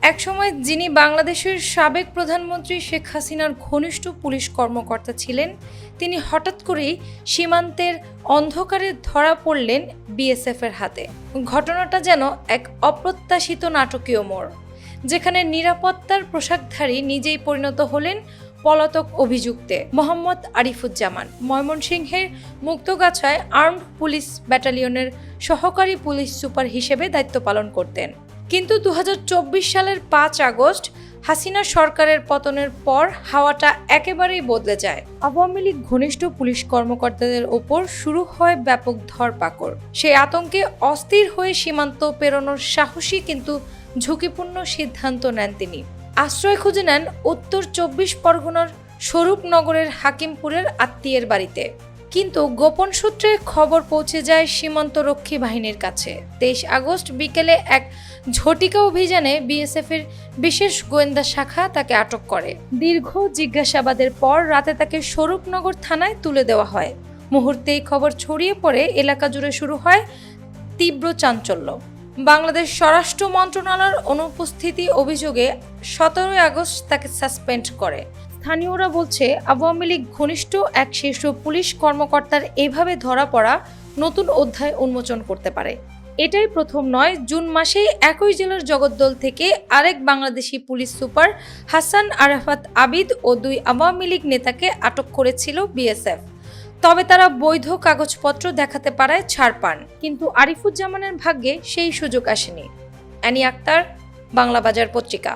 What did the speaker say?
একসময় যিনি বাংলাদেশের সাবেক প্রধানমন্ত্রী শেখ হাসিনার ঘনিষ্ঠ পুলিশ কর্মকর্তা ছিলেন, তিনি হঠাৎ করেই সীমান্তের অন্ধকারে ধরা পড়লেন বিএসএফের হাতে। ঘটনাটা যেন এক অপ্রত্যাশিত নাটকীয় মোড়, যেখানে নিরাপত্তার পোশাকধারী নিজেই পরিণত হলেন পলাতক অভিযুক্তে। মোহাম্মদ আরিফুজ্জামান ময়মনসিংহের মুক্তগাছায় আর্মড পুলিশ ব্যাটালিয়নের সহকারী পুলিশ সুপার হিসেবে দায়িত্ব পালন করতেন। কিন্তু 2024 সালের 5 আগস্ট হাসিনা সরকারের পতনের পর হাওয়াটা একেবারেই বদলে যায়। আওয়ামী লীগ ঘনিষ্ঠ পুলিশ কর্মকর্তাদের ওপর শুরু হয় ব্যাপক ধরপাকড়। সেই আতঙ্কে অস্থির হয়ে সীমান্ত পেরোনোর সাহসী কিন্তু ঝুঁকিপূর্ণ সিদ্ধান্ত নেন তিনি। আশ্রয় খুঁজে নেন উত্তর 24 পরগনার স্বরূপনগরের হাকিমপুরের আত্মীয়ের বাড়িতে। কিন্তু গোপন সূত্রে খবর পৌঁছে যায় সীমান্তরক্ষী বাহিনীর কাছে। 23 আগস্ট বিকেলে এক ঝটিকা অভিযানে বিএসএফের বিশেষ গোয়েন্দা শাখা তাকে আটক করে। দীর্ঘ জিজ্ঞাসাবাদের পর রাতে তাকে স্বরূপনগর থানায় তুলে দেওয়া হয়। মুহূর্তেই খবর ছড়িয়ে পড়ে এলাকা জুড়ে শুরু হয় তীব্র চাঞ্চল্য। বাংলাদেশ স্বরাষ্ট্র মন্ত্রণালয়ের অনুপস্থিতি অভিযোগে 17 আগস্ট তাকে সাসপেন্ড করে। স্থানীয়রা বলছে, আওয়ামী লীগ ঘনিষ্ঠ এক শীর্ষ পুলিশ কর্মকর্তার এভাবে ধরা পড়া নতুন অধ্যায় উন্মোচন করতে পারে। এটাই প্রথম নয়। জুন মাসেই একই জেলার জগদ্দল থেকে আরেক বাংলাদেশি পুলিশ সুপার হাসান আরাফাত আবিদ ও 2 আওয়ামী লীগ নেতাকে আটক করেছিল বিএসএফ। তবে তারা বৈধ কাগজপত্র দেখাতে পারায় ছাড় পান। কিন্তু আরিফুজ্জামানের ভাগ্যে সেই সুযোগ আসেনি। অ্যানি আক্তার, বাংলা বাজার পত্রিকা।